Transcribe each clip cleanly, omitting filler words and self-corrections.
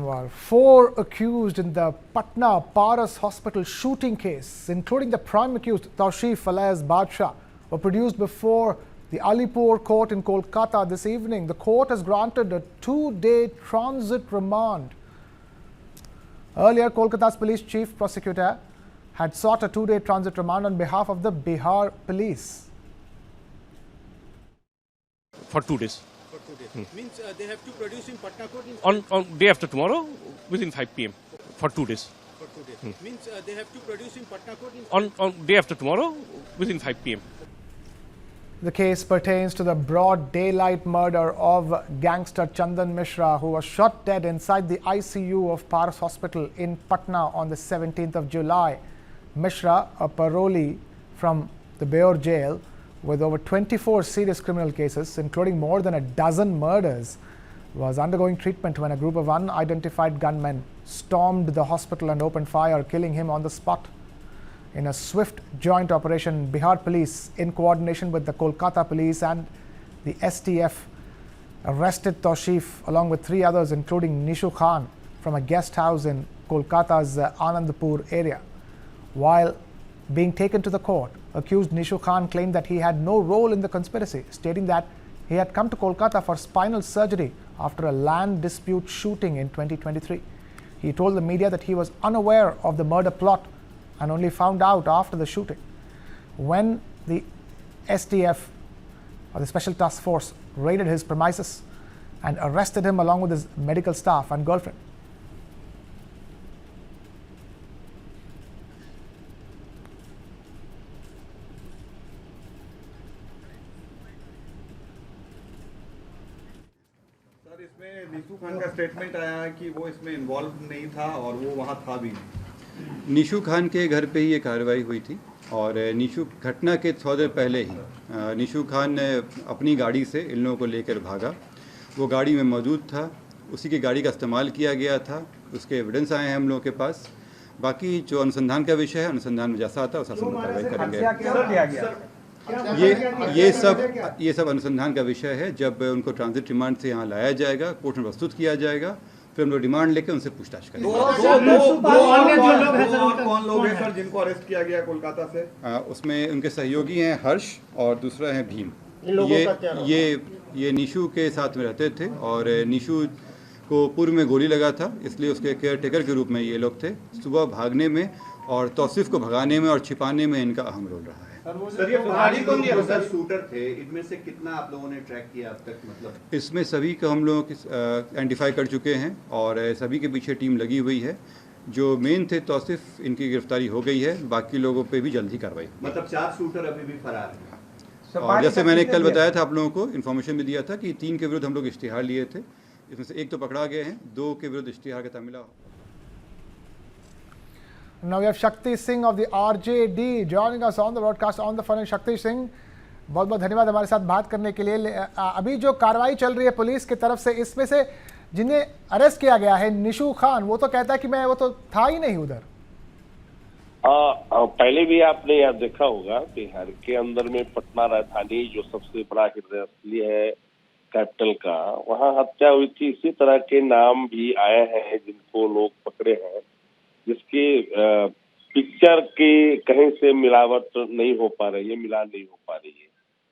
Well, four accused in the Patna Paras Hospital shooting case, including the prime accused Tauseef alias Badshah, were produced before the Alipur court in Kolkata this evening. The court has granted a 2-day transit remand. Earlier, Kolkata's police chief prosecutor had sought a 2-day transit remand on behalf of the Bihar police. For 2 days. Means they have to produce in Patna court On day after tomorrow, within 5 p.m. For 2 days. For 2 days. Means they have to produce in Patna court On day after tomorrow, within 5 p.m. The case pertains to the broad daylight murder of gangster Chandan Mishra, who was shot dead inside the ICU of Paras Hospital in Patna on the 17th of July. Mishra, a parolee from the Beor jail with over 24 serious criminal cases, including more than a dozen murders, was undergoing treatment when a group of unidentified gunmen stormed the hospital and opened fire, killing him on the spot. In a swift joint operation, Bihar police, in coordination with the Kolkata police and the STF, arrested Tauseef along with 3 others, including Nishu Khan, from a guest house in Kolkata's Anandpur area. While being taken to the court, accused Nishu Khan claimed that he had no role in the conspiracy, stating that he had come to Kolkata for spinal surgery after a land dispute shooting in 2023. He told the media that he was unaware of the murder plot and only found out after the shooting. When the STF, or the Special Task Force, raided his premises and arrested him along with his medical staff and girlfriend. Sir, इसमें निशु खान का statement आया है कि वो इसमें involve नहीं था और वो वहाँ था भी नहीं। निशु खान के घर पे ही ये कार्रवाई हुई थी और निशु घटना के थोड़ा देर पहले ही निशु खान ने अपनी गाड़ी से इन लोगों को लेकर भागा। वो गाड़ी में मौजूद था, उसी की गाड़ी का इस्तेमाल किया गया था, उसके एविडेंस आए हैं हम लोगों के पास। बाकी जो अनुसंधान का विषय है, अनुसंधान में जैसा आता है उस हिसाब से कार्रवाई करेंगे। ये सब अनुसंधान का विषय है। जब उनको ट्रांजिट रिमांड से यहाँ लाया जाएगा, कोर्ट में प्रस्तुत किया जाएगा, फिर हम लोग रिमांड लेकर उनसे पूछताछ करेंगे। कौन लोग हैं सर जिनको अरेस्ट किया गया कोलकाता से? उसमें उनके सहयोगी हैं हर्ष और दूसरा है भीम। ये निशु के साथ में रहते थे और निशु को पूर्व में गोली लगा था, इसलिए उसके केयर टेकर के रूप में ये लोग थे। सुबह भागने में और तौसीफ को भगाने में और छिपाने में इनका अहम रोल रहा है। सर, ये फरारी कौन दिया? सर, शूटर थे, इनमें से कितना आप लोगों ने ट्रैक किया अब तक? मतलब इसमें सभी को हम लोग आइडेंटिफाई कर चुके हैं और सभी के पीछे टीम लगी हुई है। जो मेन थे तौसीफ, इनकी गिरफ्तारी हो गई है, बाकी लोगों पे भी जल्द ही कार्रवाई। मतलब 4 शूटर अभी भी फरार हैं। और जैसे मैंने कल बताया था आप लोगों को, इन्फॉर्मेशन भी दिया था कि 3 के विरुद्ध हम लोग इश्तिहार लिए थे, इसमें से 1 तो पकड़ा गए हैं, 2 के विरुद्ध इश्तिहार का मिला। Now we have Shakti Singh of the RJD joining us on the broadcast on the phone. Shakti Singh, बहुत बहुत धन्यवाद हमारे साथ बात करने के लिए। अभी जो कार्रवाई चल रही है पुलिस की तरफ से, इसमें से जिन्हें अरेस्ट किया गया है निशु खान, वो तो कहता है कि वो तो था ही नहीं उधर। पहले भी आपने यहाँ देखा होगा बिहार के अंदर में पटना राजधानी जो सबसे बड़ा हृदय है कैपिटल का, वहाँ हत्या हुई थी। इसी तरह के नाम भी आए हैं जिनको लोग पकड़े हैं, जिसकी पिक्चर की कहीं से मिलावट नहीं हो पा रही है, मिलान नहीं हो पा रही है।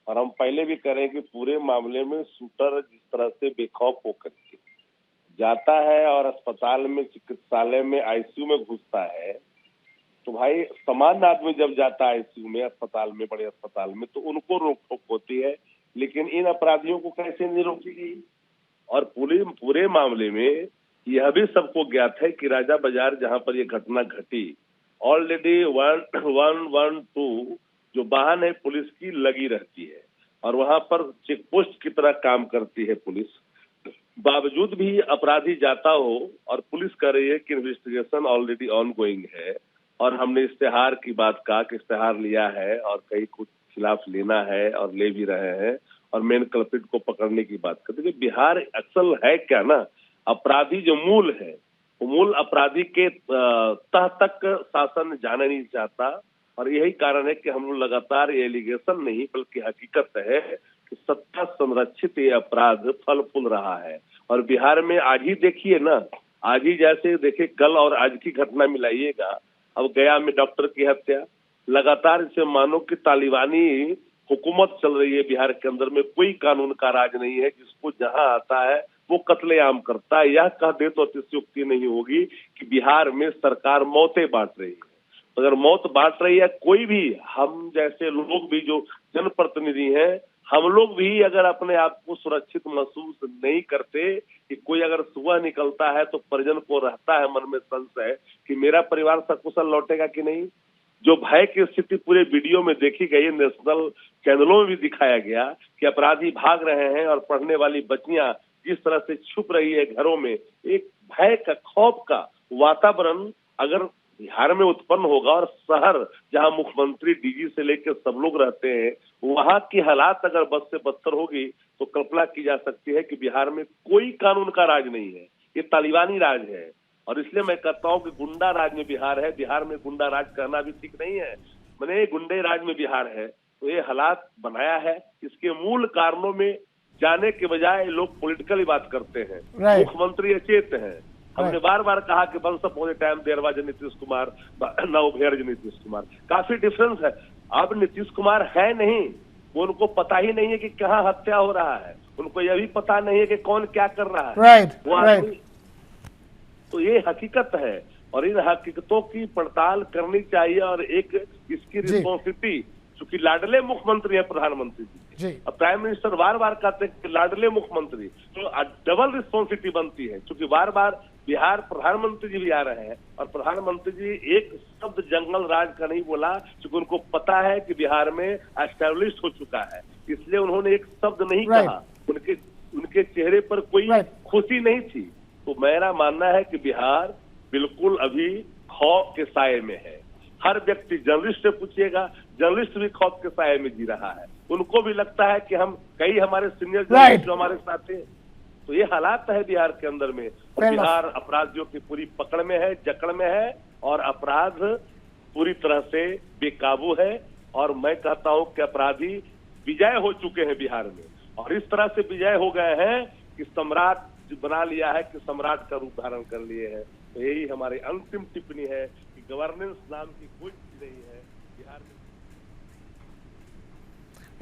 और हम पहले भी करें कि पूरे मामले में शूटर जिस तरह से बेखौफ होकर के जाता है और अस्पताल में, चिकित्सालय में, आईसीयू में घुसता है, तो भाई सामान्य आदमी जब जाता है आईसीयू में, अस्पताल में, बड़े अस्पताल में, तो उनको रोक टोक होती है, लेकिन इन अपराधियों को कैसे नहीं रोकी गई? और पूरे मामले में यह भी सबको ज्ञात है कि राजा बाजार जहां पर यह घटना घटी, ऑलरेडी 112 जो वाहन है पुलिस की लगी रहती है और वहां पर चेक पोस्ट की तरह काम करती है पुलिस। बावजूद भी अपराधी जाता हो और पुलिस कह रही है कि इन्वेस्टिगेशन ऑलरेडी ऑन गोइंग है और हमने इश्तेहार की बात कहा कि इश्तेहार लिया है और कई कुछ खिलाफ लेना है और ले भी रहे हैं और मेन कल्प्रिट को पकड़ने की बात करते हैं। बिहार असल है क्या ना, अपराधी जो मूल है, वो मूल अपराधी के तह तक शासन जाना नहीं चाहता और यही कारण है कि हम लोग लगातार ये एलिगेशन नहीं बल्कि हकीकत है कि सत्ता संरक्षित ये अपराध फल फूल रहा है। और बिहार में आज ही देखिए ना, आज ही जैसे देखिए कल और आज की घटना मिलाइएगा, अब गया में डॉक्टर की हत्या, लगातार इसे मानो कि तालिबानी हुकूमत चल रही है बिहार के अंदर में, कोई कानून का राज नहीं है, जिसको जहां आता है वो कत्लेआम करता है। यह कह दे तो अतिशयोक्ति नहीं होगी कि बिहार में सरकार मौतें बांट रही है। अगर मौत बांट रही है, कोई भी हम जैसे लोग भी जो जनप्रतिनिधि हैं, हम लोग भी अगर अपने आप को सुरक्षित महसूस नहीं करते कि कोई अगर सुबह निकलता है तो परिजन को रहता है मन में संशय कि मेरा परिवार सकुशल लौटेगा कि नहीं। जो भय की स्थिति पूरे वीडियो में देखी गई, नेशनल चैनलों में भी दिखाया गया कि अपराधी भाग रहे हैं और पढ़ने वाली बच्चियां जिस तरह से छुप रही है घरों में, एक भय का, खौफ का वातावरण अगर बिहार में उत्पन्न होगा और शहर जहां मुख्यमंत्री, डीजी से लेकर सब लोग रहते हैं, वहां की हालात अगर बद से बदतर होगी तो कल्पना की जा सकती है कि बिहार में कोई कानून का राज नहीं है, ये तालिबानी राज है। और इसलिए मैं कहता हूं कि गुंडा राज में बिहार है, बिहार में गुंडा राज करना भी ठीक नहीं है। मैंने गुंडे राज में बिहार है, तो ये हालात बनाया है। इसके मूल कारणों में जाने के बजाय लोग पॉलिटिकली बात करते हैं। मुख्यमंत्री अचेत हैं। हमने बार बार कहा कि once upon a time there was Nitish Kumar, now here is Nitish Kumar. काफी डिफरेंस है। अब नीतीश कुमार है नहीं, वो उनको पता ही नहीं है कि कहाँ हत्या हो रहा है, उनको यह भी पता नहीं है कि कौन क्या कर रहा है। वो आदमी, तो ये हकीकत है और इन हकीकतों की पड़ताल करनी चाहिए। और एक इसकी रिस्पॉन्सिबिलिटी, चूंकि लाडले मुख्यमंत्री है प्रधानमंत्री जी, अब प्राइम मिनिस्टर बार बार कहते हैं कि लाडले मुख्यमंत्री, तो डबल रिस्पॉन्सिबिलिटी बनती है। चूंकि बार बार बिहार प्रधानमंत्री जी भी आ रहे हैं और प्रधानमंत्री जी एक शब्द जंगल राज का नहीं बोला, क्योंकि उनको पता है कि बिहार में एस्टैब्लिश हो चुका है, इसलिए उन्होंने एक शब्द नहीं कहा। उनके चेहरे पर कोई खुशी नहीं थी। तो मेरा मानना है कि बिहार बिल्कुल अभी खौफ के साये में है। हर व्यक्ति, जर्नलिस्ट से पूछिएगा, जर्नलिस्ट भी खौफ के साये में जी रहा है। उनको भी लगता है कि हम, कई हमारे सीनियर जर्नलिस्ट जो हमारे साथ हैं, तो ये हालात है बिहार के अंदर में। और बिहार अपराधियों की पूरी पकड़ में है, जकड़ में है और अपराध पूरी तरह से बेकाबू है। और मैं कहता हूं कि अपराधी विजय हो चुके हैं बिहार में, और इस तरह से विजय हो गए हैं कि सम्राट बना लिया है, कि सम्राट का रूप धारण कर लिए हैं। तो यही हमारी अंतिम टिप्पणी है कि गवर्नेंस नाम की कोई चीज नहीं है बिहार में।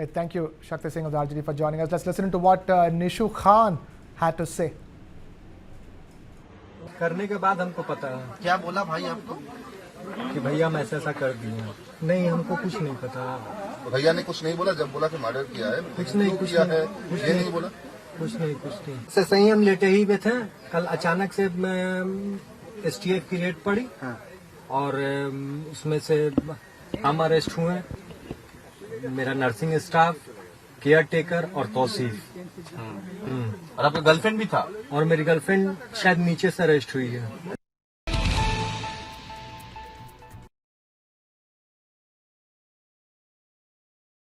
Thank you, Shakti Singh of the RJD, for joining us. Let's listen to what Nishu Khan had to say. करने के बाद हमको पता है। क्या बोला भाई आपको? कि भैया हम ऐसा कर दिए। नहीं, हमको कुछ नहीं पता। तो भैया ने कुछ नहीं बोला जब बोला कि मर्डर किया है? कुछ नहीं, कुछ किया नहीं, है कुछ ये नहीं बोला? कुछ नहीं। से सही हम लेटे ही हुए थे, कल अचानक से STF की रेड पड़ी और उसमें से हम अरेस्ट हुए, मेरा नर्सिंग स्टाफ, केयर टेकर और तौसीफ। और आपका गर्लफ्रेंड भी था? और मेरी गर्लफ्रेंड शायद नीचे से अरेस्ट हुई है।